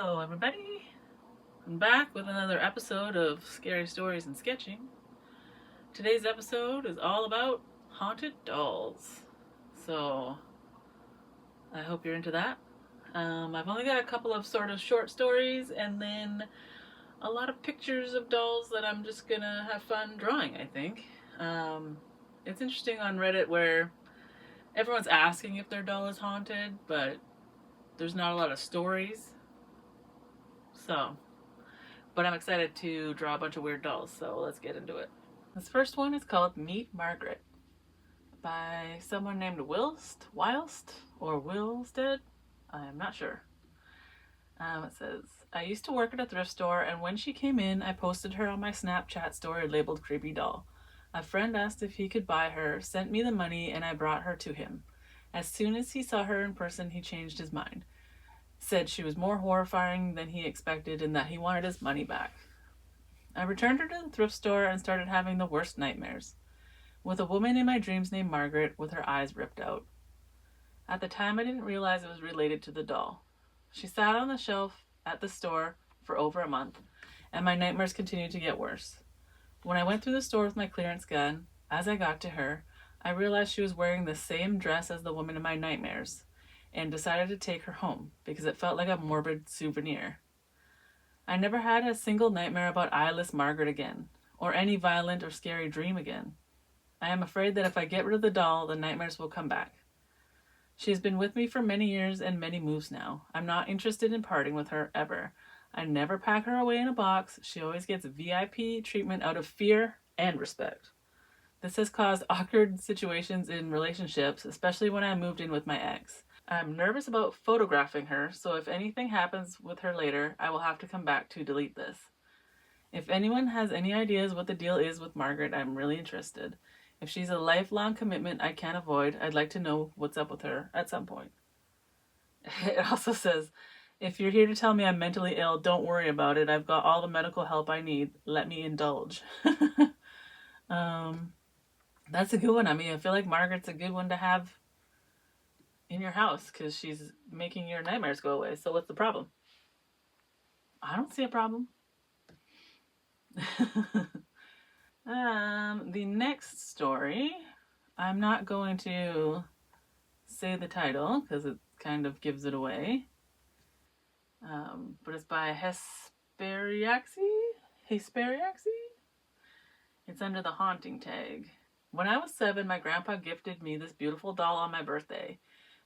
Hello, everybody. I'm back with another episode of Scary Stories and Sketching. Today's episode is all about haunted dolls. So, I hope you're into that. I've only got a couple of sort of short stories and then a lot of pictures of dolls that I'm just gonna have fun drawing, I think. It's interesting on Reddit where everyone's asking if their doll is haunted, but there's not a lot of stories. So, but I'm excited to draw a bunch of weird dolls, so let's get into it. This first one is called Meet Margaret by someone named Whilst, or Willstead. I'm not sure. It says, I used to work at a thrift store, and when she came in, I posted her on my Snapchat story labeled Creepy Doll. A friend asked if he could buy her, sent me the money, and I brought her to him. As soon as he saw her in person, he changed his mind. Said she was more horrifying than he expected and that he wanted his money back. I returned her to the thrift store and started having the worst nightmares, with a woman in my dreams named Margaret with her eyes ripped out. At the time, I didn't realize it was related to the doll. She sat on the shelf at the store for over a month, and my nightmares continued to get worse. When I went through the store with my clearance gun, as I got to her, I realized she was wearing the same dress as the woman in my nightmares, and decided to take her home because it felt like a morbid souvenir. I never had a single nightmare about eyeless Margaret again, or any violent or scary dream again. I am afraid that if I get rid of the doll, the nightmares will come back. She has been with me for many years and many moves now. I'm not interested in parting with her ever. I never pack her away in a box. She always gets VIP treatment out of fear and respect. This has caused awkward situations in relationships, especially when I moved in with my ex. I'm nervous about photographing her, so if anything happens with her later, I will have to come back to delete this. If anyone has any ideas what the deal is with Margaret, I'm really interested. If she's a lifelong commitment I can't avoid, I'd like to know what's up with her at some point. It also says, if you're here to tell me I'm mentally ill, don't worry about it. I've got all the medical help I need. Let me indulge. That's a good one. I mean, I feel like Margaret's a good one to have in your house because she's making your nightmares go away. So what's the problem? I don't see a problem. The next story, I'm not going to say the title because it kind of gives it away. But it's by Hesperiaxi. It's under the haunting tag. When I was 7, my grandpa gifted me this beautiful doll on my birthday.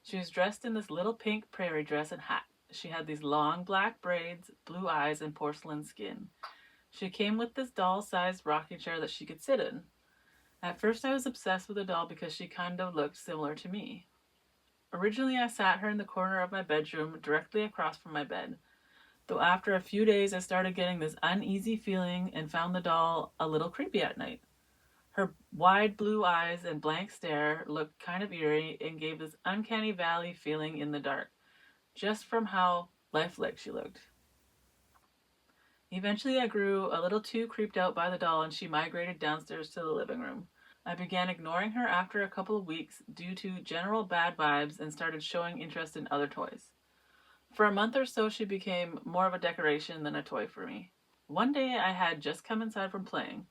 She was dressed in this little pink prairie dress and hat. She had these long black braids, blue eyes, and porcelain skin. She came with this doll-sized rocking chair that she could sit in. At first I was obsessed with the doll because she kind of looked similar to me. Originally I sat her in the corner of my bedroom directly across from my bed, though after a few days I started getting this uneasy feeling and found the doll a little creepy at night. Her wide blue eyes and blank stare looked kind of eerie and gave this uncanny valley feeling in the dark, just from how lifelike she looked. Eventually I grew a little too creeped out by the doll and she migrated downstairs to the living room. I began ignoring her after a couple of weeks due to general bad vibes and started showing interest in other toys. For a month or so she became more of a decoration than a toy for me. One day I had just come inside from playing.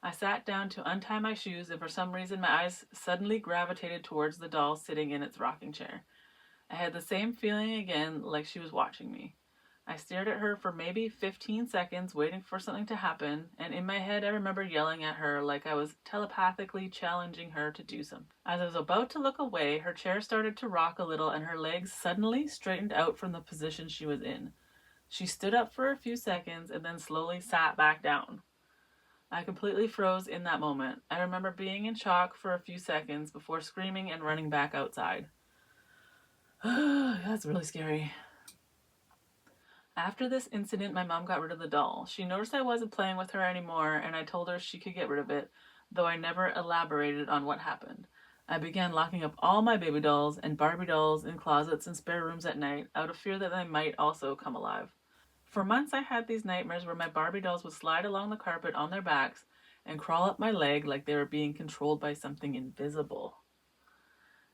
I sat down to untie my shoes and for some reason my eyes suddenly gravitated towards the doll sitting in its rocking chair. I had the same feeling again, like she was watching me. I stared at her for maybe 15 seconds waiting for something to happen, and in my head I remember yelling at her like I was telepathically challenging her to do something. As I was about to look away, her chair started to rock a little and her legs suddenly straightened out from the position she was in. She stood up for a few seconds and then slowly sat back down. I completely froze in that moment. I remember being in shock for a few seconds before screaming and running back outside. That's really scary. After this incident, my mom got rid of the doll. She noticed I wasn't playing with her anymore, and I told her she could get rid of it, though I never elaborated on what happened. I began locking up all my baby dolls and Barbie dolls in closets and spare rooms at night, out of fear that they might also come alive. For months I had these nightmares where my Barbie dolls would slide along the carpet on their backs and crawl up my leg like they were being controlled by something invisible.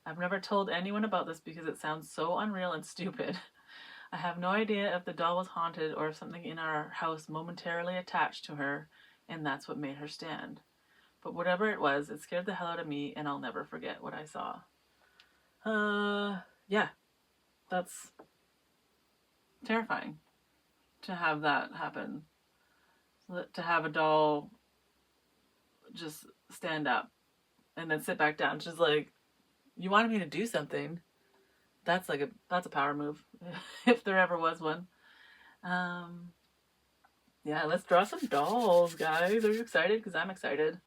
I've never told anyone about this because it sounds so unreal and stupid. I have no idea if the doll was haunted or if something in our house momentarily attached to her, and that's what made her stand. But whatever it was, it scared the hell out of me, and I'll never forget what I saw. Yeah, that's terrifying to have that happen. To have a doll just stand up and then sit back down. Just like, you wanted me to do something. That's a power move, if there ever was one. Yeah, let's draw some dolls, guys. Are you excited? Because I'm excited.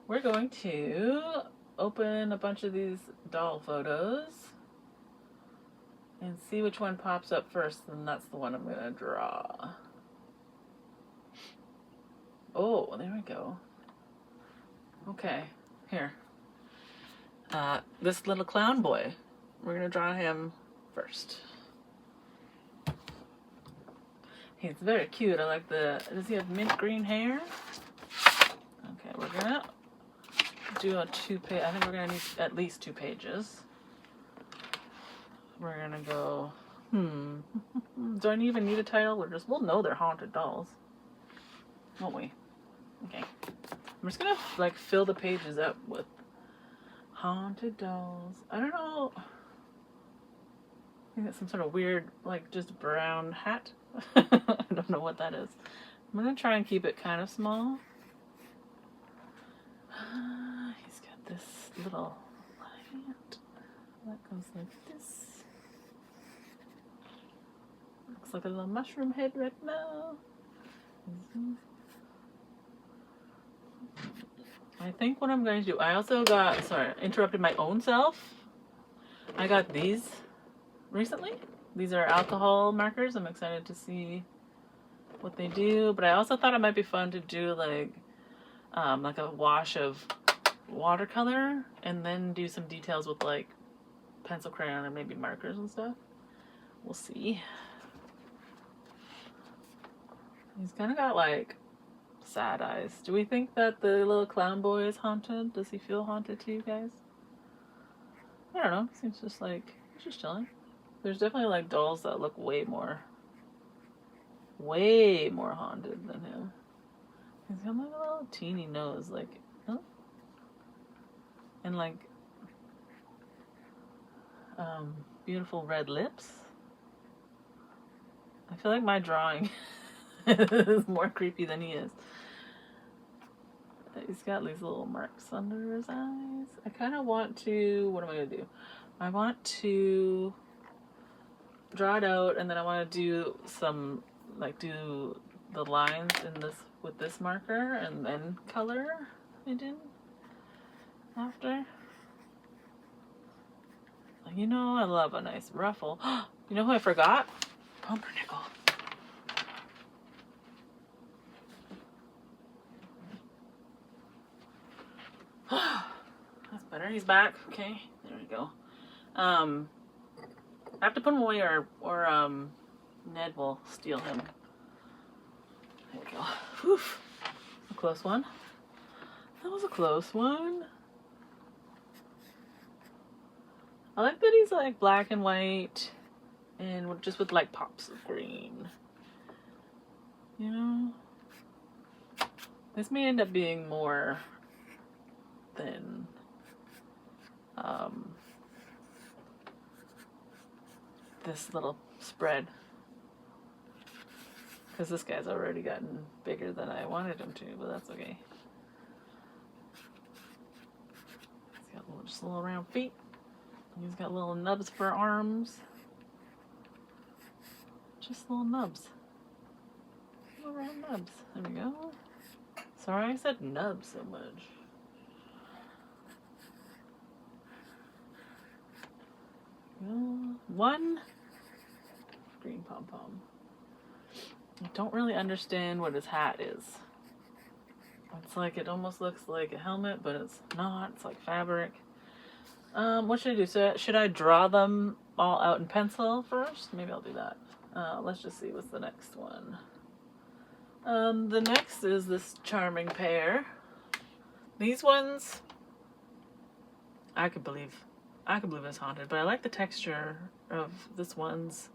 We're going to open a bunch of these doll photos and see which one pops up first, and that's the one I'm going to draw. Oh, there we go. Okay, here. This little clown boy. We're going to draw him first. He's very cute. I like does he have mint green hair? Okay, we're going to do a 2-page. I think we're going to need at least 2 pages. We're going to go, do I even need a title? We'll know they're haunted dolls. Won't we? Okay. I'm just going to like fill the pages up with haunted dolls. I don't know. I think that's some sort of weird, like, just brown hat. I don't know what that is. I'm going to try and keep it kind of small. He's got this little light that goes like this. Looks like a little mushroom head right now. I think what I'm going to do, I also got, interrupted my own self. I got these recently. These are alcohol markers. I'm excited to see what they do, but I also thought it might be fun to do like a wash of watercolor and then do some details with like pencil crayon or maybe markers and stuff. We'll see. He's kind of got like sad eyes. Do we think that the little clown boy is haunted? Does he feel haunted to you guys? I don't know. Seems just like he's just chilling. There's definitely like dolls that look way more haunted than him. He's got like a little teeny nose, like, oh, and like beautiful red lips. I feel like my drawing is more creepy than he is. He's got these little marks under his eyes. I kind of want to, what am I going to do? I want to draw it out, and then I want to do some, like, do the lines in this with this marker, and then color it in after. You know, I love a nice ruffle. You know who I forgot? Pumpernickel. That's better. He's back. Okay, there we go. I have to put him away, or Ned will steal him. There we go. Whew. A close one. That was a close one. I like that he's like black and white and just with like pops of green. You know? This may end up being more than this little spread. Because this guy's already gotten bigger than I wanted him to, but that's okay. He's got just little round feet. He's got little nubs for arms. Just little nubs. Little round nubs. There we go. Sorry I said nubs so much. One green pom-pom. I don't really understand what his hat is. It's like, it almost looks like a helmet, but it's not. It's like fabric. What should I do? So should I draw them all out in pencil first? Maybe I'll do that. Let's just see what's the next one. The next is this charming pair. These ones, I could believe it's haunted, but I like the texture of this one's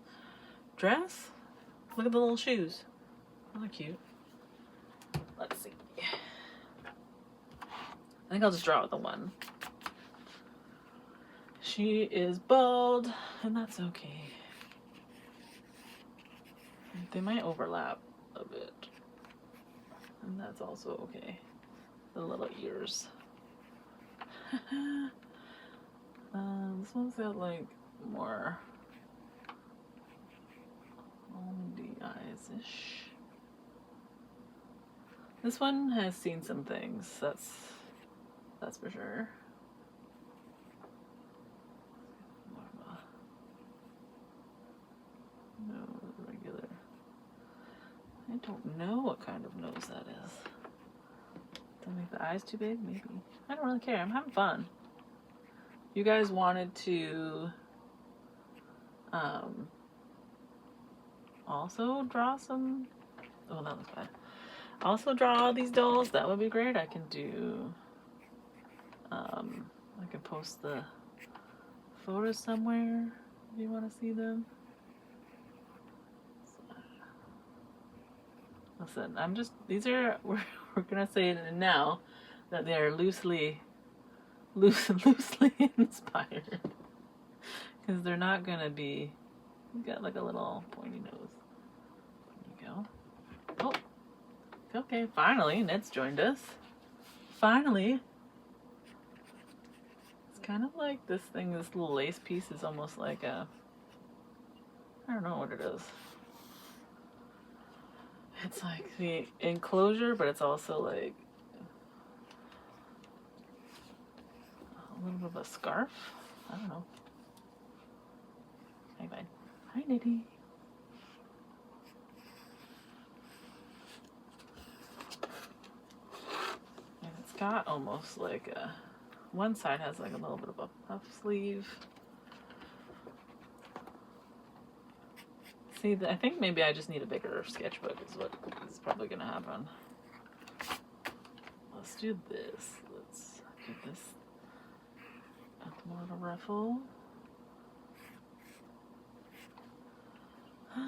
dress. Look at the little shoes. They're cute. Let's see. I think I'll just draw with the one. She is bald, and that's okay. They might overlap a bit, and that's also okay. The little ears. This one's got like more almondy eyes-ish. This one has seen some things, that's for sure. Nose, regular. I don't know what kind of nose that is. Don't make the eyes too big, maybe. I don't really care. I'm having fun. You guys wanted to also draw some. Oh, that looks bad. Also draw these dolls. That would be great. I can do. I can post the photos somewhere if you want to see them. Listen, we're gonna say it now that they are loosely inspired, because they're not gonna be. You got like a little pointy nose. There you go. Oh, okay. Finally, Ned's joined us. Finally. It's kind of like this thing. This little lace piece is almost like a. I don't know what it is. It's like the enclosure, but it's also like a little bit of a scarf. I don't know. Hi, bud. Hi, Nitty. And it's got almost like a. One side has like a little bit of a puff sleeve. See, I think maybe I just need a bigger sketchbook is what is probably going to happen. Let's do this. Let's give this more of a ruffle. Yeah.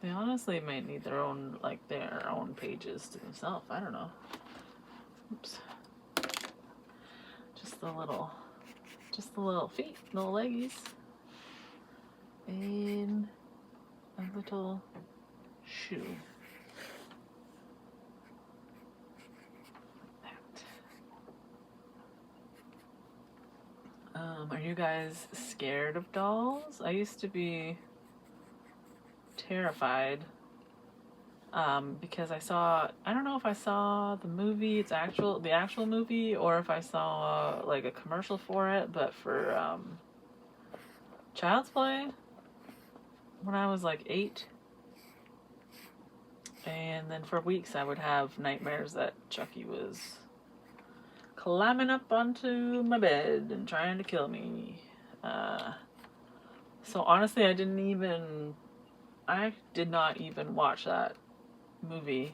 They honestly might need their own pages to themselves. I don't know. Oops. Just the little feet, little leggies, and a little shoe. Are you guys scared of dolls? I used to be terrified because I don't know if I saw the movie, the actual movie, or if I saw like a commercial for it, but for Child's Play when I was like 8, and then for weeks I would have nightmares that Chucky was climbing up onto my bed and trying to kill me. So honestly, I did not even watch that movie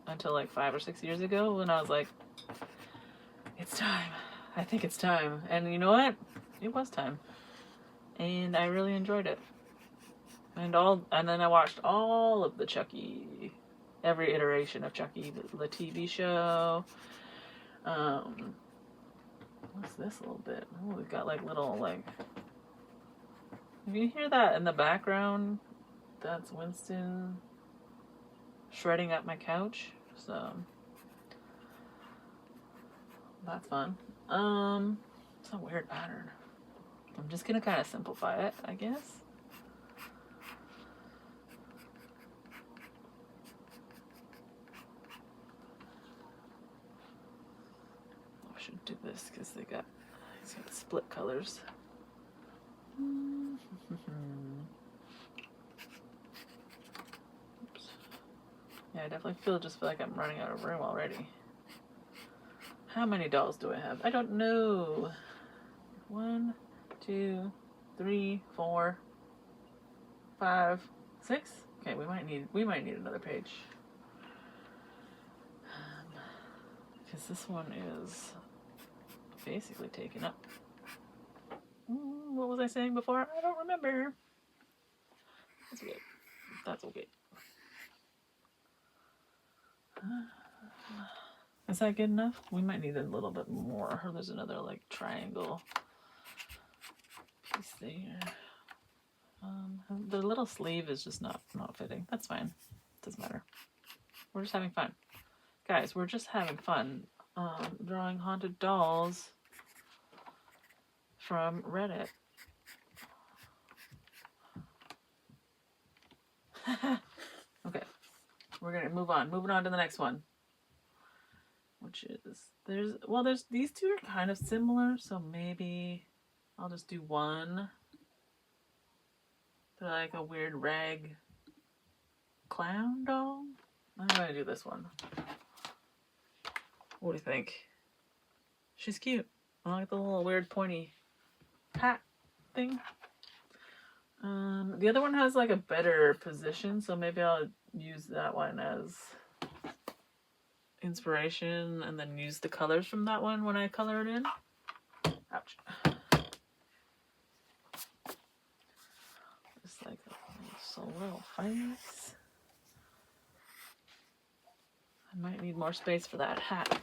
until like 5 or 6 years ago, when I was like, it's time. I think it's time. And you know what? It was time. And I really enjoyed it. And then I watched all of the Chucky, every iteration of Chucky, the TV show. What's this little bit? Oh, we've got like little like. If you hear that in the background, that's Winston shredding up my couch. So that's fun. It's a weird pattern. I'm just gonna kind of simplify it, I guess. I should do this because it's got split colors. Oops. Yeah, I definitely feel like I'm running out of room already. How many dolls do I have? I don't know. 1, 2, 3, 4, 5, 6. Okay, we might need another page. because this one is basically taken up. What was I saying before? I don't remember. That's okay. That's okay. Is that good enough? We might need a little bit more. There's another like triangle piece there. The little sleeve is just not fitting. That's fine. Doesn't matter. We're just having fun. Guys, we're just having fun drawing haunted dolls from Reddit. Okay, we're gonna move on. Moving on to the next one, which is there's these two are kind of similar, so maybe I'll just do one. They're like a weird rag clown doll. I'm gonna do this one. What do you think? She's cute. I like the little weird pointy hat thing. The other one has like a better position, so maybe I'll use that one as inspiration and then use the colors from that one when I color it in. Ouch. Just like a little face. I might need more space for that hat.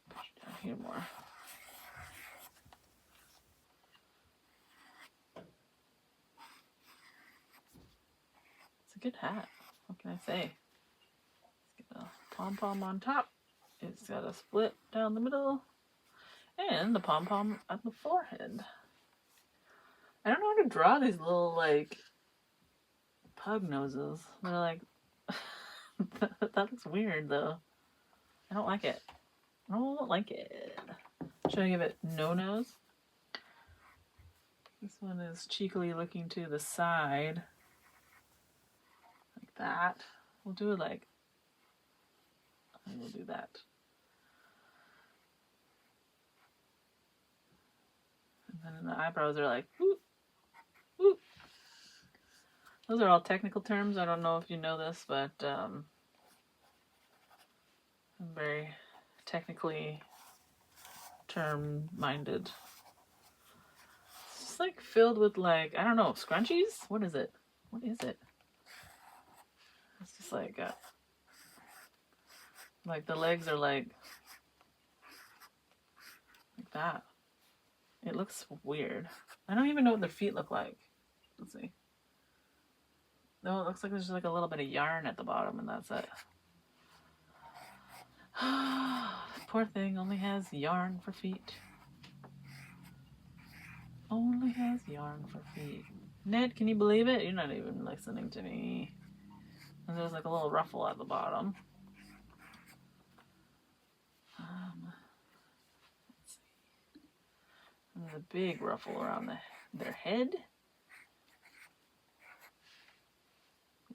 Push down here more. It's a good hat. What can I say? It's got a pom-pom on top. It's got a split down the middle. And the pom-pom on the forehead. I don't know how to draw these little, like, pug noses. They're like... that looks weird, though. I don't like it. I don't like it. Should I give it no nose? This one is cheekily looking to the side. Like that. We'll do it like... And we'll do that. And then the eyebrows are like... Whoop, whoop. Those are all technical terms. I don't know if you know this, but I'm very technically term-minded. It's just like filled with like, I don't know, scrunchies? What is it? What is it? It's just like the legs are like that. It looks weird. I don't even know what their feet look like. Let's see. No, it looks like there's just like a little bit of yarn at the bottom and that's it. Poor thing only has yarn for feet. Only has yarn for feet. Ned, can you believe it? You're not even listening to me. And there's like a little ruffle at the bottom. Let's see. And there's a big ruffle around their head.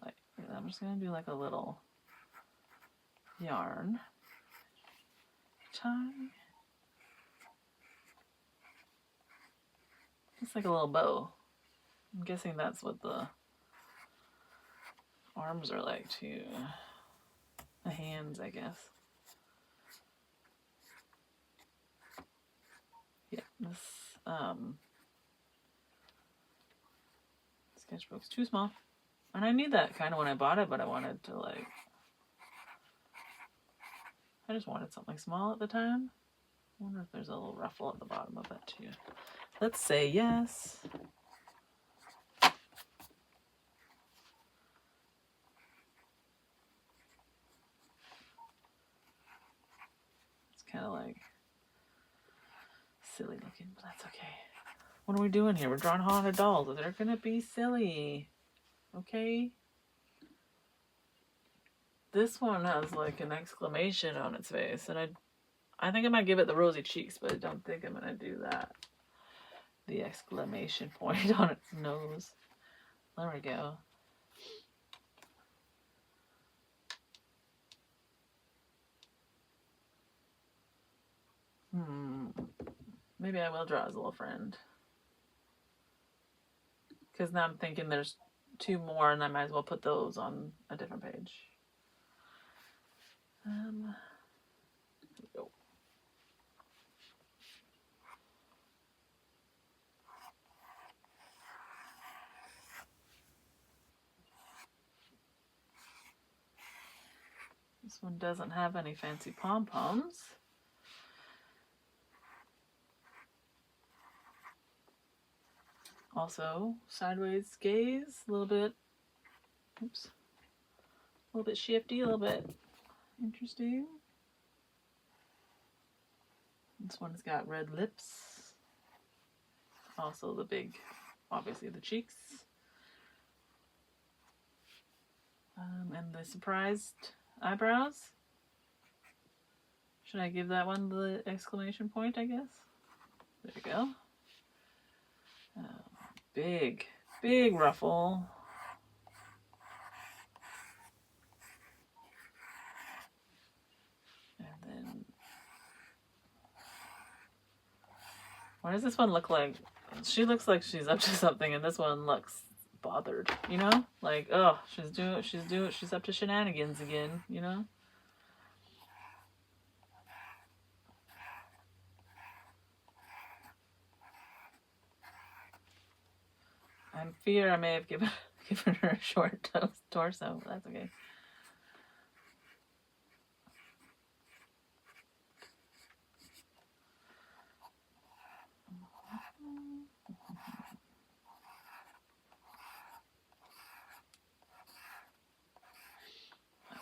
Like, I'm just gonna do like a little yarn tie. It's like a little bow. I'm guessing that's what the arms are like too. The hands, I guess. Yeah, this sketchbook's too small. And I need that kind of when I bought it, but I wanted to like... I just wanted something small at the time. I wonder if there's a little ruffle at the bottom of it too. Let's say yes. It's kind of like silly looking, but that's okay. What are we doing here? We're drawing haunted dolls. They're gonna be silly. Okay? This one has like an exclamation on its face, and I think I might give it the rosy cheeks, but I don't think I'm gonna do that. The exclamation point on its nose. There we go. Maybe I will draw as a little friend. Because now I'm thinking there's two more and I might as well put those on a different page. This one doesn't have any fancy pom-poms. Also, sideways gaze, a little bit, oops, a little bit shifty, a little bit interesting. This one's got red lips. Also the big, obviously the cheeks. And the surprised eyebrows. Should I give that one the exclamation point, I guess? There we go. Big, big ruffle. And then, what does this one look like? She looks like she's up to something, and this one looks bothered, you know? Like, oh, she's up to shenanigans again, you know? I fear I may have given her a short torso, but that's okay.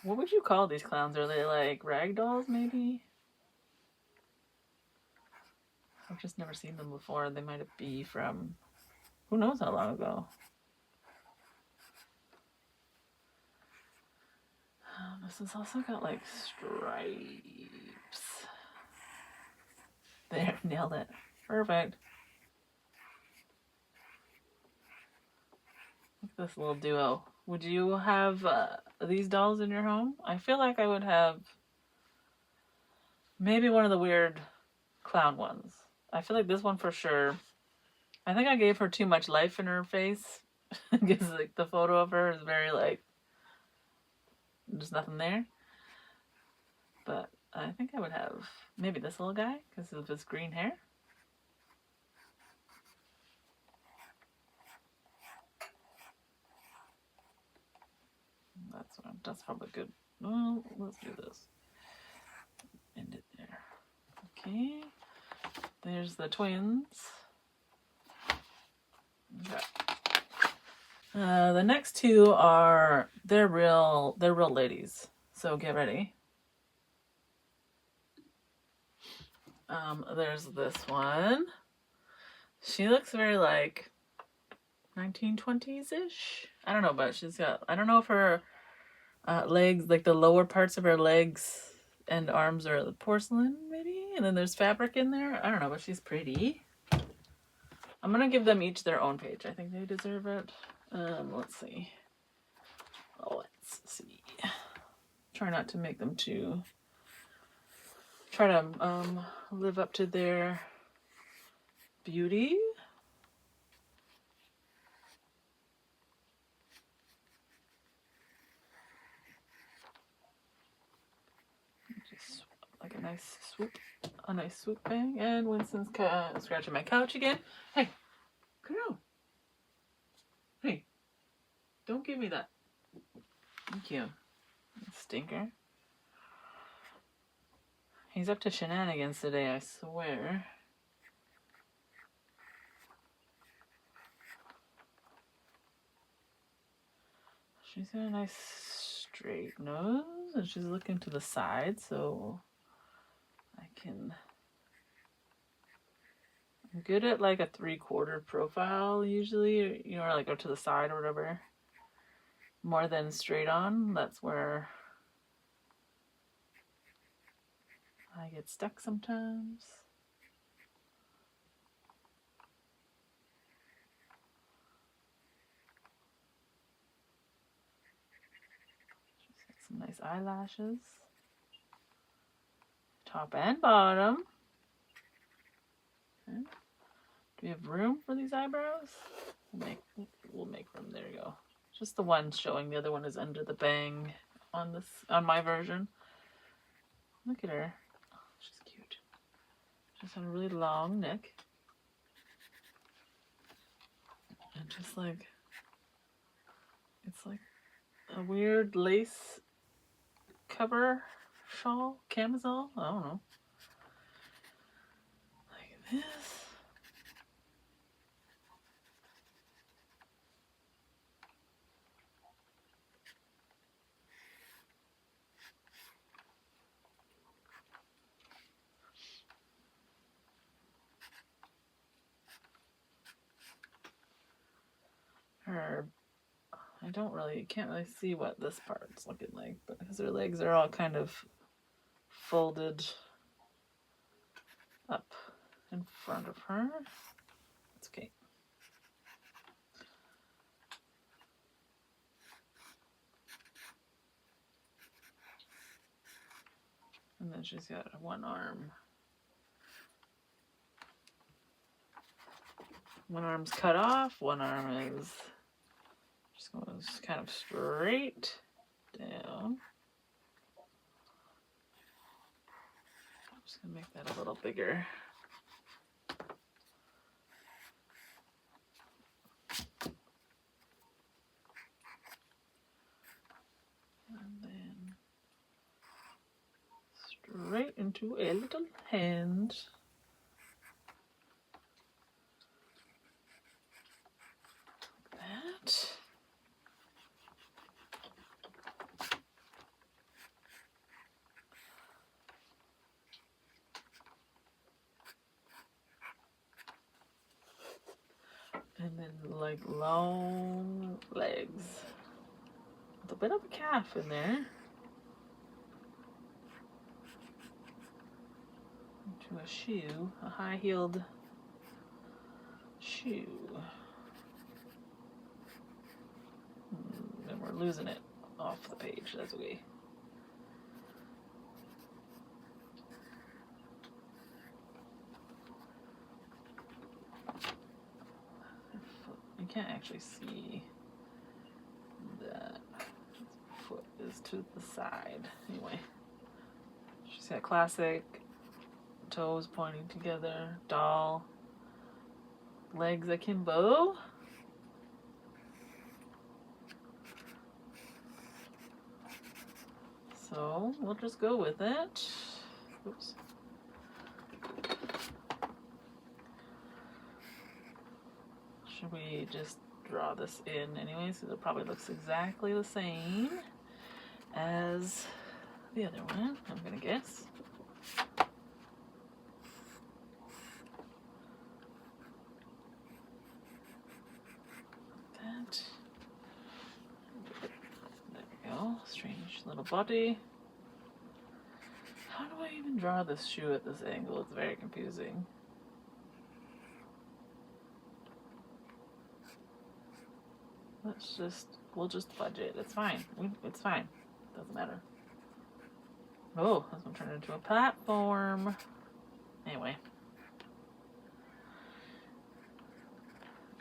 What would you call these clowns? Are they like rag dolls, maybe? I've just never seen them before. They might be from who knows how long ago. This has also got like stripes. There, nailed it. Perfect. Look at this little duo. Would you have these dolls in your home? I feel like I would have maybe one of the weird clown ones. I feel like this one for sure. I think I gave her too much life in her face because like the photo of her is very like there's nothing there. But I think I would have maybe this little guy because of his green hair. That's probably good. Well, let's do this. End it there. Okay. There's the twins. Okay. The next two are they're real ladies. So get ready. There's this one. She looks very like 1920s-ish. I don't know, but she's got, I don't know if her legs, like the lower parts of her legs and arms are porcelain, maybe? And then there's fabric in there. I don't know, but she's pretty. I'm going to give them each their own page. I think they deserve it. Let's see. Let's see. Try not to make them too... Try to live up to their beauty. Just like a nice swoop bang. And Winston's scratching my couch again. Hey, come on. Hey, don't give me that. Thank you, stinker. He's up to shenanigans today, I swear. She's got a nice straight nose, and she's looking to the side, so I'm good at like a 3/4 profile usually, you know, or like go to the side or whatever. More than straight on, that's where I get stuck sometimes. She's got some nice eyelashes. Top and bottom. Okay. Do we have room for these eyebrows? We'll make room. There you go. Just the one showing. The other one is under the bang on my version. Look at her. Oh, she's cute. She's got a really long neck. And just like, it's like a weird lace cover shawl, camisole, I don't know. Like this. Her, can't really see what this part's looking like, but because her legs are all kind of folded up in front of her. It's okay. And then she's got one arm. One arm's cut off, one arm is just goes kind of straight down. I'm just gonna make that a little bigger. And then straight into a little hand. Like that. And then like long legs. With a bit of a calf in there. Into a shoe, a high-heeled shoe. And we're losing it off the page, that's okay. You can't actually see that foot is to the side. Anyway, she's got classic toes pointing together, doll, legs akimbo. So we'll just go with it. Oops. Should we just draw this in anyways? Because it probably looks exactly the same as the other one, I'm gonna guess. That. There we go. Strange little body. How do I even draw this shoe at this angle? It's very confusing. We'll just fudge it. It's fine. It's fine. Doesn't matter. Oh, this one turned into a platform. Anyway.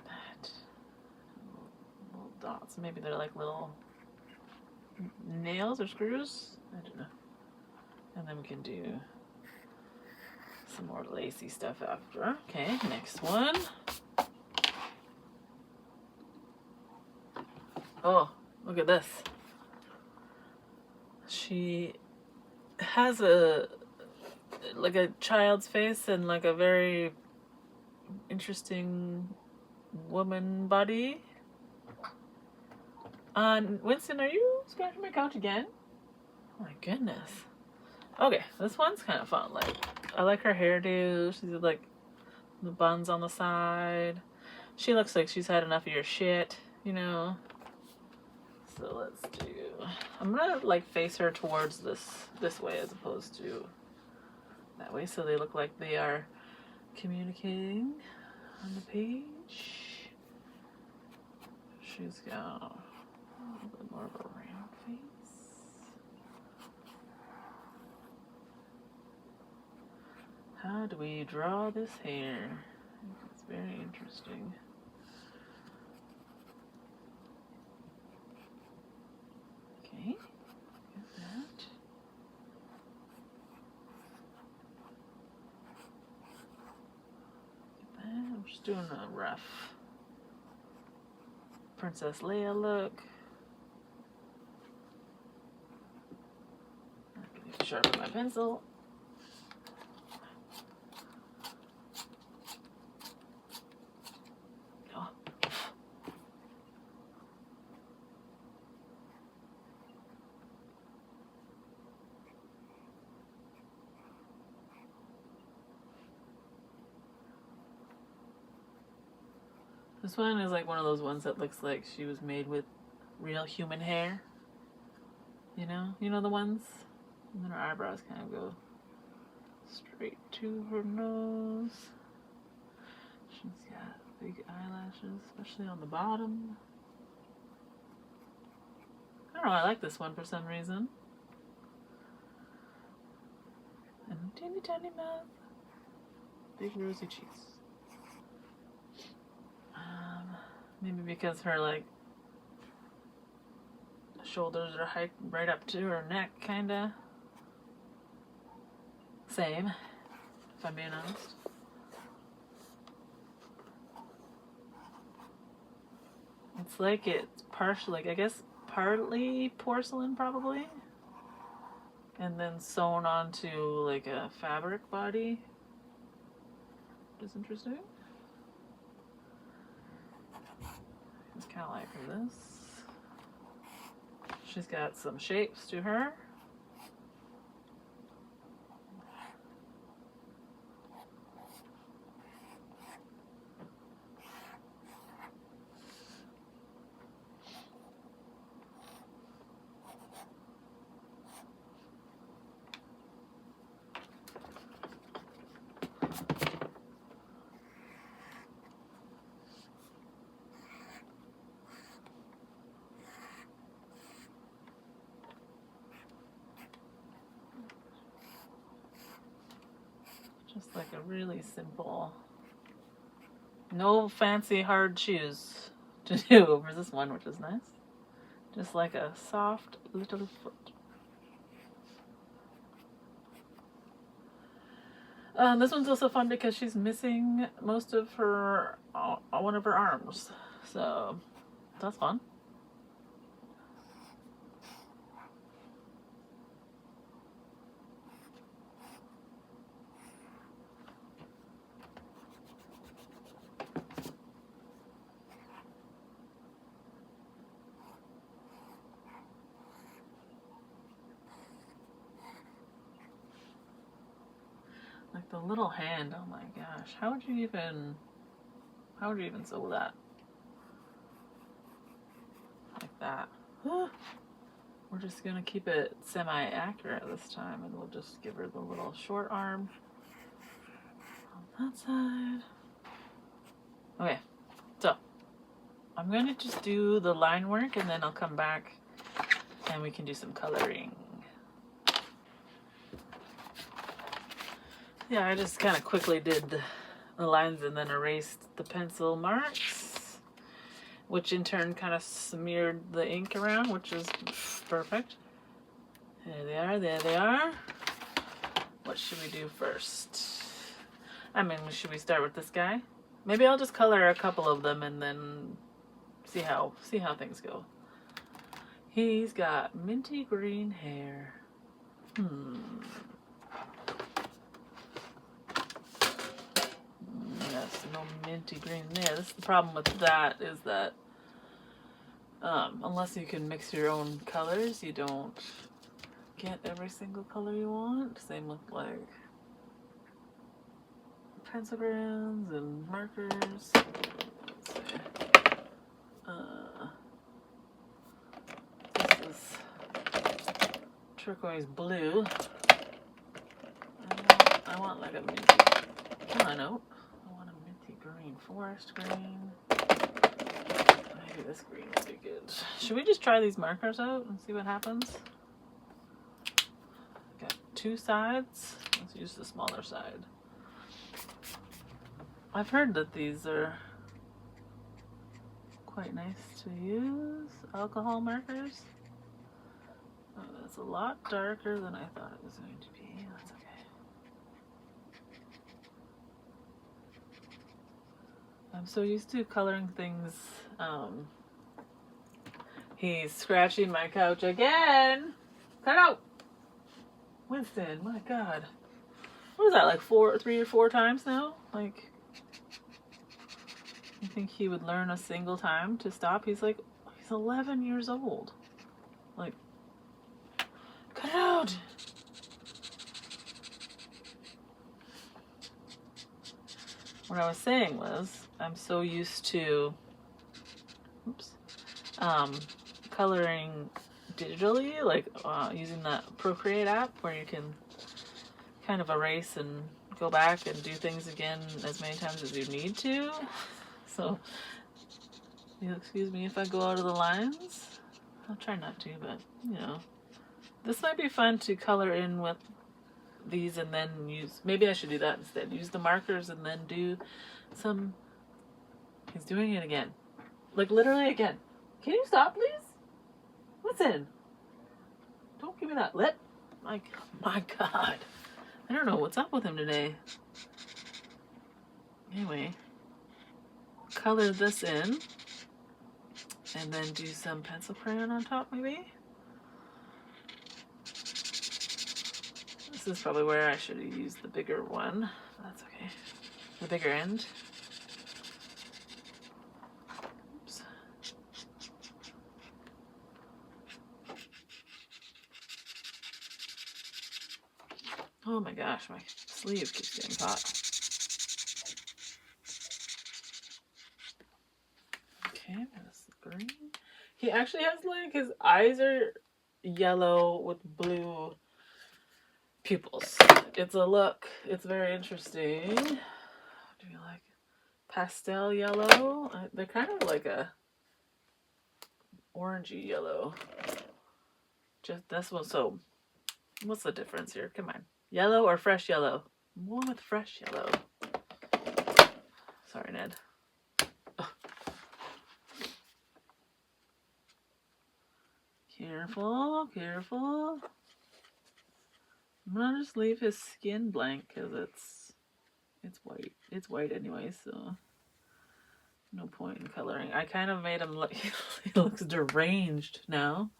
That. Little dots. Maybe they're like little nails or screws? I don't know. And then we can do some more lacy stuff after. Okay, next one. Oh, look at this. She has a child's face and like a very interesting woman body. Winston, are you scratching my couch again? Oh my goodness. Okay, this one's kind of fun. Like, I like her hairdo. She's like the buns on the side. She looks like she's had enough of your shit, you know. So let's do. I'm gonna like face her towards this way as opposed to that way, so they look like they are communicating on the page. She's got a little bit more of a round face. How do we draw this hair? It's very interesting. Okay, get that. Get that. I'm just doing a rough Princess Leia look. sharpen my pencil. Oh. This one is like one of those ones that looks like she was made with real human hair. You know the ones? And then her eyebrows kind of go straight to her nose. She's got big eyelashes, especially on the bottom. I don't know, I like this one for some reason. And teeny tiny mouth. Big rosy cheeks. Maybe because her like shoulders are hiked right up to her neck, kinda. Same, if I'm being honest. It's like it's partially, like I guess partly porcelain probably, and then sewn onto like a fabric body. Which is interesting. It's kind of like this. She's got some shapes to her. Just like a really simple, no fancy hard shoes to do over this one, which is nice. Just like a soft little foot. This one's also fun because she's missing most of her, one of her arms. So that's fun. Like the little hand, oh my gosh. How would you even sew that? Like that. We're just gonna keep it semi-accurate this time, and we'll just give her the little short arm on that side. Okay, so I'm gonna just do the line work, and then I'll come back and we can do some coloring. Yeah, I just kind of quickly did the lines and then erased the pencil marks, which in turn kind of smeared the ink around, which is perfect. There they are, there they are. What should we do first? I mean, should we start with this guy? Maybe I'll just color a couple of them and then see how things go. He's got minty green hair. Yes, no minty green there. This is the problem with that, is that unless you can mix your own colors, you don't get every single color you want. Same with like pencilgrams and markers. Let's see. This is turquoise blue. I want like a minty. Come on out. I want a minty green, forest green. Maybe this green would be good. Should we just try these markers out and see what happens? Got two sides. Let's use the smaller side. I've heard that these are quite nice to use. Alcohol markers. Oh, that's a lot darker than I thought it was going to be. That's okay. I'm so used to coloring things. He's scratching my couch again. Cut out! Winston, my God. What is that, like 3 or 4 times now? Like, you think he would learn a single time to stop? He's 11 years old. Like, cut it out. What I was saying was, I'm so used to, coloring digitally, like using that Procreate app where you can kind of erase and go back and do things again as many times as you need to. So, you'll excuse me if I go out of the lines. I'll try not to, but, you know. This might be fun to color in with these and then use, maybe I should do that instead. Use the markers and then do some, he's doing it again. Like literally again. Can you stop, please? Listen. Don't give me that lip. Like, my God. I don't know what's up with him today. Anyway, color this in and then do some pencil crayon on top maybe. This is probably where I should have used the bigger one. That's okay. The bigger end. Oops. Oh my gosh, my sleeve keeps getting caught. Okay, that's green. He actually has like, his eyes are yellow with blue pupils. It's a look. It's very interesting. Do you like pastel yellow? They're kind of like a orangey yellow. Just this one. So, what's the difference here? Come on, yellow or fresh yellow? I'm going with fresh yellow. Sorry, Ned. Careful, careful. I'm gonna just leave his skin blank because it's white. It's white anyway, so no point in coloring. I kind of made him look, he looks deranged now.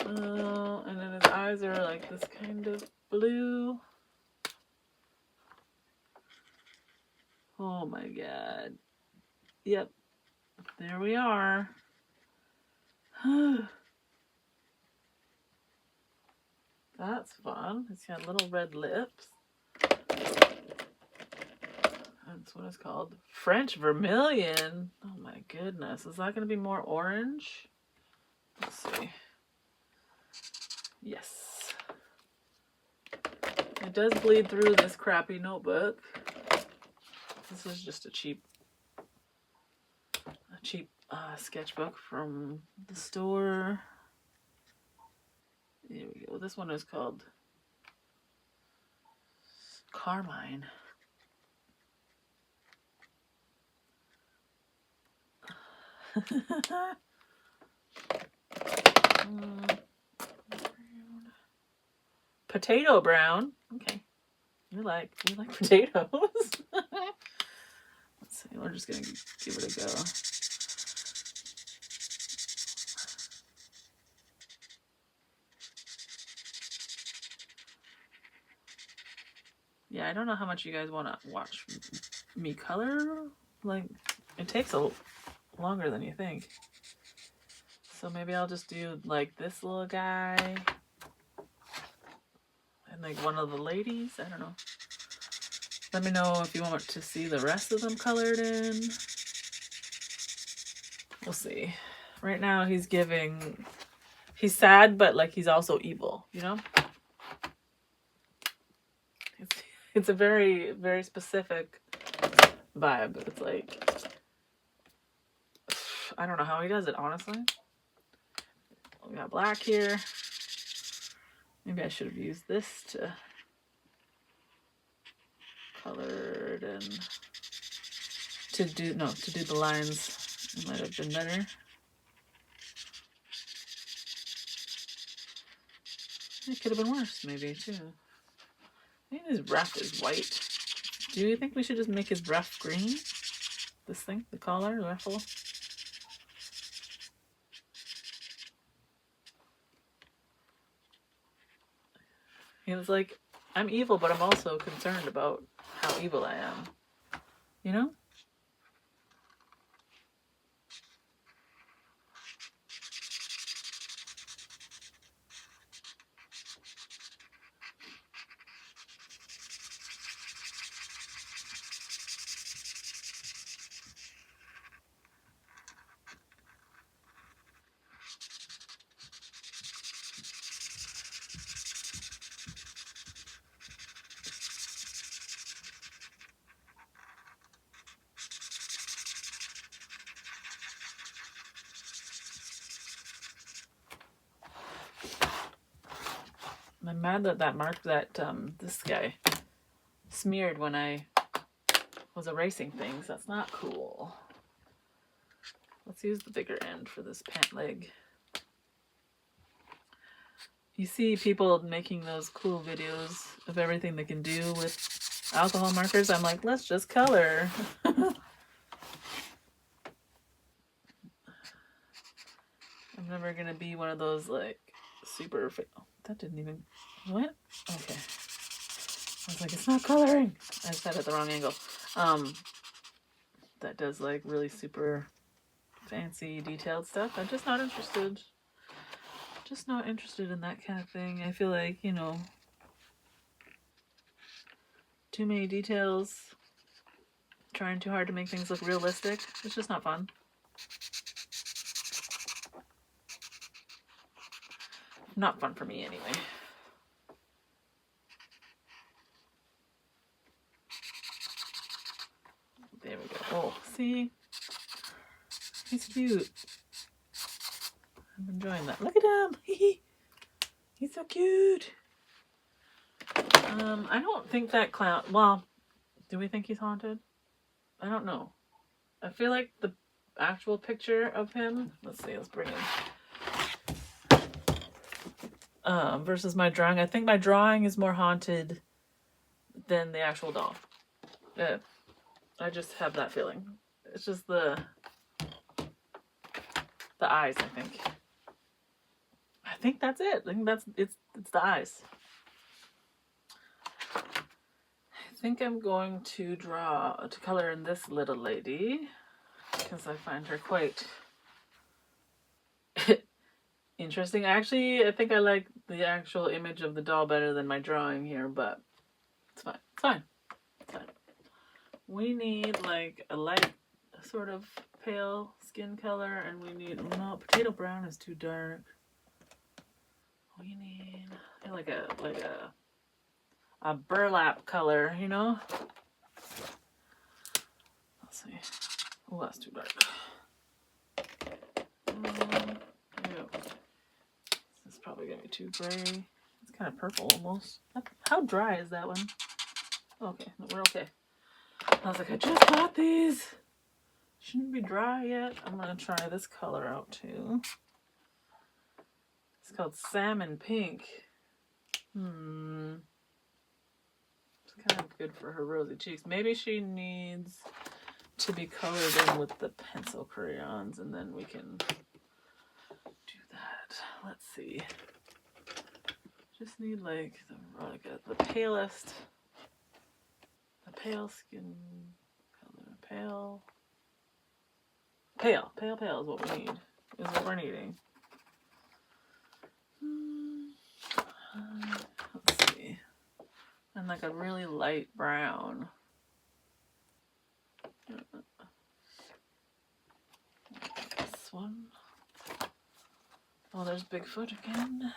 And then his eyes are like this kind of blue. Oh my God. Yep. There we are. That's fun. It's got little red lips. That's what it's called. French vermilion. Oh my goodness. Is that going to be more orange? Let's see. Yes. It does bleed through this crappy notebook. This is just a cheap sketchbook from the store. There we go. This one is called Carmine. Potato brown. Okay. You like potatoes. Let's see. We're just gonna give it a go. Yeah, I don't know how much you guys want to watch me color. Like, it takes longer than you think. So maybe I'll just do like this little guy and like one of the ladies. I don't know. Let me know if you want to see the rest of them colored in. We'll see. Right now he's sad, but like he's also evil, you know? It's a very, very specific vibe. It's like, I don't know how he does it, honestly. We got black here. Maybe I should have used this to color it and to do the lines. It might have been better. It could have been worse, maybe, too. I think his ruff is white. Do you think we should just make his ruff green? This thing? The collar? The ruffle? He was like, I'm evil, but I'm also concerned about how evil I am. You know? I'm mad that that mark that this guy smeared when I was erasing things. That's not cool. Let's use the bigger end for this pant leg. You see people making those cool videos of everything they can do with alcohol markers. I'm like, let's just color. I'm never going to be one of those like super... that didn't even... What? Okay. I was like, it's not coloring. I said it at the wrong angle. That does like really super fancy detailed stuff. I'm just not interested. Just not interested in that kind of thing. I feel like, you know, too many details, trying too hard to make things look realistic. It's just not fun. Not fun for me anyway. There we go. Oh, see? He's cute. I'm enjoying that. Look at him! He's so cute! I don't think that clown... Well, do we think he's haunted? I don't know. I feel like the actual picture of him... Let's see, let's bring in... versus my drawing. I think my drawing is more haunted than the actual doll. I just have that feeling. It's just the eyes, I think. I think that's it. I think it's the eyes. I think I'm going to color in this little lady because I find her quite interesting. Actually, I think I like the actual image of the doll better than my drawing here, but it's fine. It's fine. It's fine. We need like a light sort of pale skin color, and we need... No, potato brown is too dark. We need like a burlap color, you know? Let's see. Oh, that's too dark. There we go. This is probably gonna be too gray. It's kind of purple almost. How dry is that one? Okay, no, we're okay. I was like, I just got these. Shouldn't be dry yet. I'm gonna try this color out too. It's called Salmon Pink. It's kind of good for her rosy cheeks. Maybe she needs to be colored in with the pencil crayons, and then we can do that. Let's see. Just need like the palest, the pale skin color. Pale is what we need. Is what we're needing. Let's see. And like a really light brown. This one. Oh, there's Bigfoot again.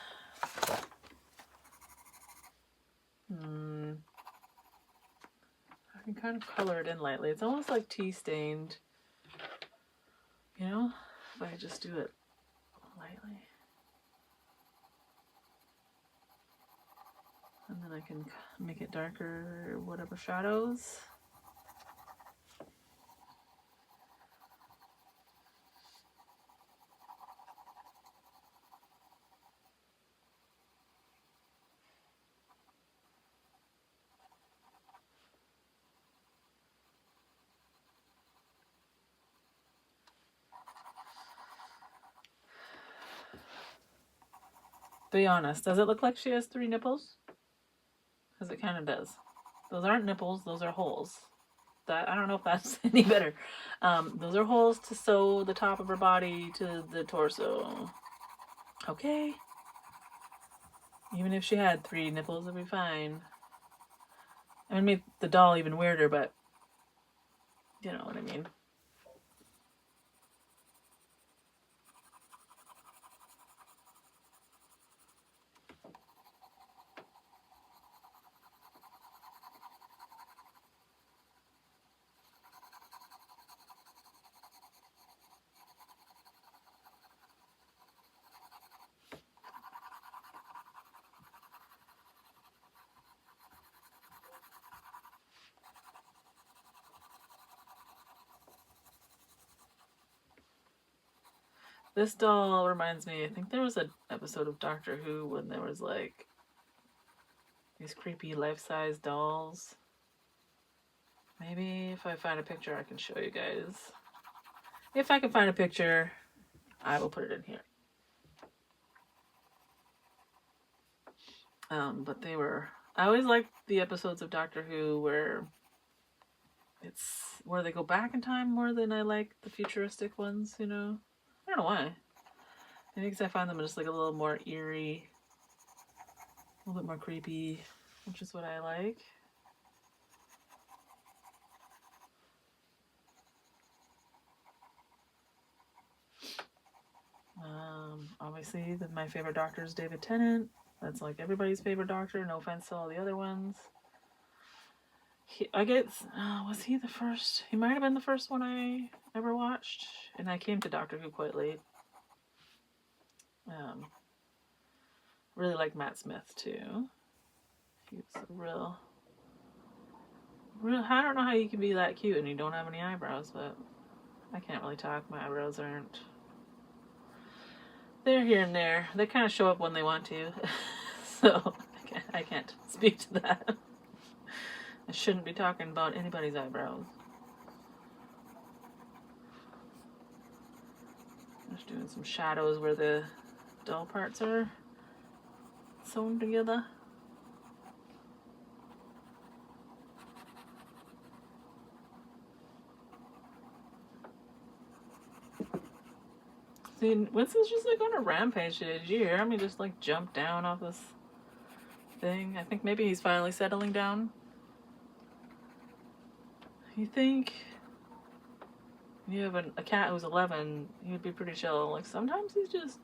I can kind of color it in lightly. It's almost like tea stained. You know? If I just do it lightly. And then I can make it darker, whatever shadows. Be honest, does it look like she has 3 nipples? because it kind of does. Those aren't nipples, those are holes. That I don't know if that's any better. Those are holes to sew the top of her body to the torso. Okay. Even if she had 3 nipples, it'd be fine. I mean, make the doll even weirder, but you know what I mean. This doll reminds me, I think there was an episode of Doctor Who when there was like these creepy life-size dolls. Maybe if I find a picture I can show you guys. If I can find a picture, I will put it in here. But they were, I always liked the episodes of Doctor Who where they go back in time more than I like the futuristic ones, you know? I don't know why. Maybe because I find them just like a little more eerie, a little bit more creepy, which is what I like. Obviously, my favorite Doctor is David Tennant. That's like everybody's favorite Doctor. No offense to all the other ones. Was he the first? He might have been the first one I ever watched, and I came to Doctor Who quite late. Really like Matt Smith too. He was a real. I don't know how you can be that cute and you don't have any eyebrows, but I can't really talk. My eyebrows aren't. They're here and there. They kind of show up when they want to, so I can't speak to that. I shouldn't be talking about anybody's eyebrows. Just doing some shadows where the doll parts are sewn together. See, Winston's just like on a rampage today. Did you hear him? He just like jumped down off this thing. I think maybe he's finally settling down. You think you have a cat who's 11, he would be pretty chill. Like sometimes he's just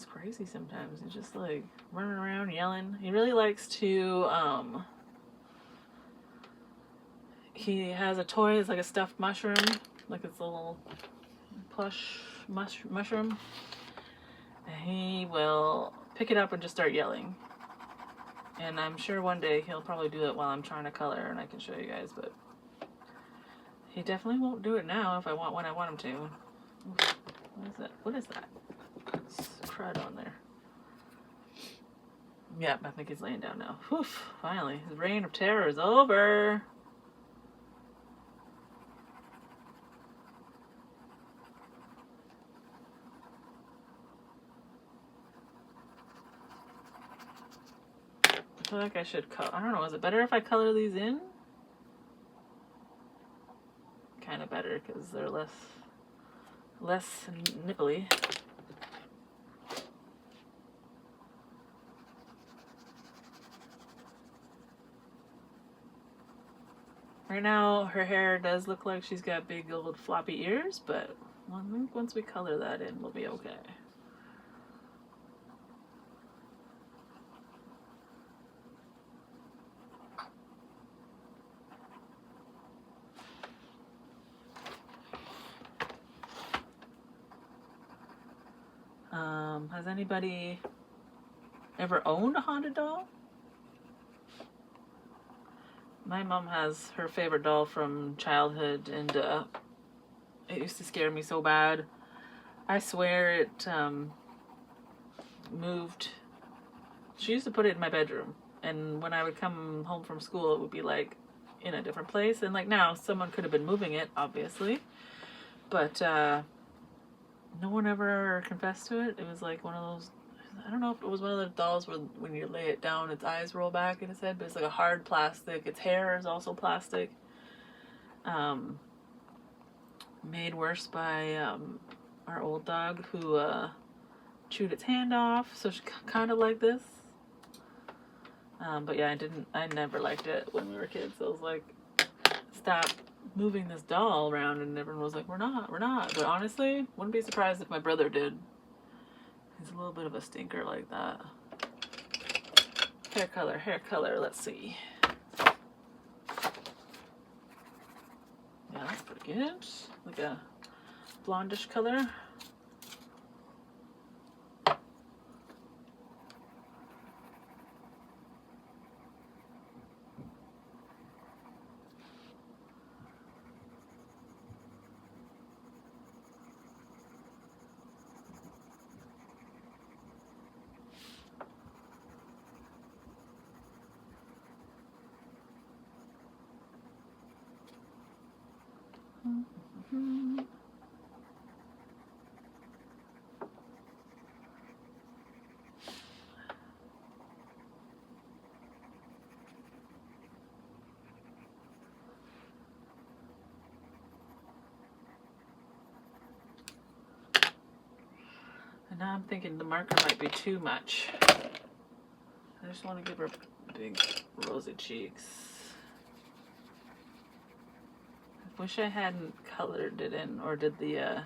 crazy sometimes. He's just like running around yelling. He really likes to he has a toy, it's like a stuffed mushroom, like it's a little plush mushroom. And he will pick it up and just start yelling. And I'm sure one day he'll probably do it while I'm trying to color and I can show you guys, but he definitely won't do it now when I want him to. What is that? What is that? It's crud on there. Yep, I think he's laying down now. Whew, finally. His reign of terror is over. I feel like I should I don't know, is it better if I color these in? Kind of better because they're less nipply. Right now, her hair does look like she's got big old floppy ears, but I think once we color that in, we'll be okay. Has anybody ever owned a haunted doll? My mom has her favorite doll from childhood, and it used to scare me so bad. I swear it moved. She used to put it in my bedroom, and when I would come home from school, it would be like in a different place. And like now, someone could have been moving it, obviously, but no one ever confessed to it. It was like one of those I don't know if it was one of the dolls where when you lay it down, its eyes roll back in its head, but it's like a hard plastic. Its hair is also plastic. Made worse by our old dog who chewed its hand off, so she's kind of like this. But yeah, I never liked it when we were kids. So I was like, stop moving this doll around, and everyone was like, we're not. But honestly, wouldn't be surprised if my brother did. He's a little bit of a stinker like that. Hair color, let's see. Yeah, that's pretty good. Like a blondish color. Mm-hmm. And now I'm thinking the marker might be too much. I just want to give her big rosy cheeks. I wish I hadn't colored it in or did the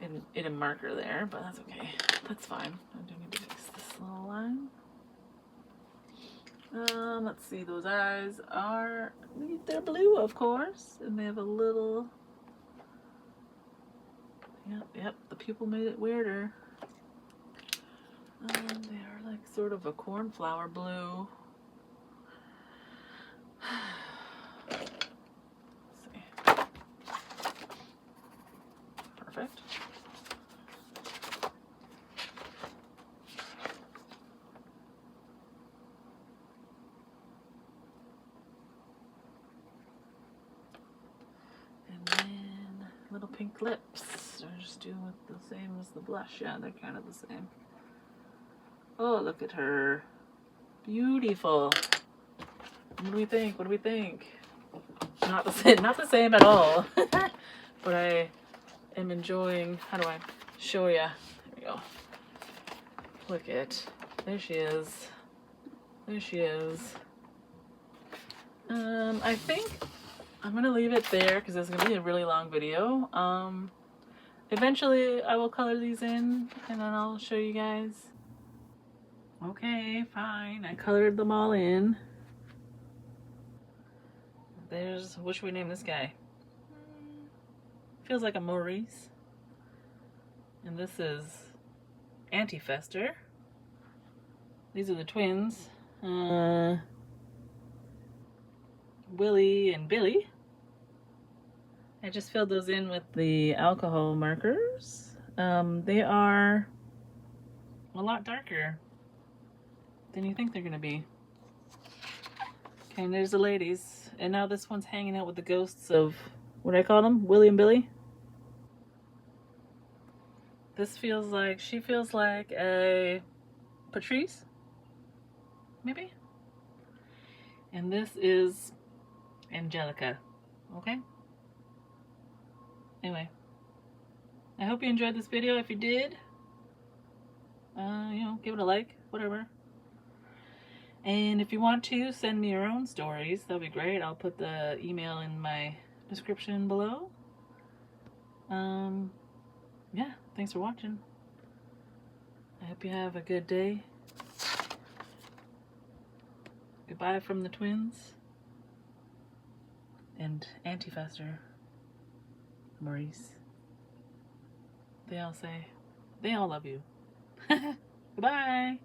in a marker there, but that's okay. That's fine. I do need to fix this little line. Let's see, those eyes are, they're blue, of course, and they have a little, yep, the pupil made it weirder. They are like sort of a cornflower blue. Let's see. Perfect. And then little pink lips. I just do with the same as the blush. Yeah, they're kind of the same. Oh, look at her. Beautiful. What do we think? What do we think? Not the same at all. But I am enjoying, how do I show ya? There we go. Look at, there she is. There she is. I think I'm gonna leave it there because it's gonna be a really long video. Eventually I will color these in and then I'll show you guys. Okay, fine. I colored them all in. There's, what should we name this guy? Feels like a Maurice. And this is Anti-Fester. These are the twins. Willie and Billy. I just filled those in with the alcohol markers. They are a lot darker than you think they're gonna be. Okay, and there's the ladies. And now this one's hanging out with the ghosts of, what do I call them? Willie and Billy? This feels like, she feels like a Patrice, maybe? And this is Angelica, okay? Anyway, I hope you enjoyed this video. If you did, give it a like, whatever. And if you want to send me your own stories, that'll be great. I'll put the email in my description below. Yeah, thanks for watching. I hope you have a good day. Goodbye from the twins and Anti-Fester, Maurice. They all say, they all love you. Goodbye.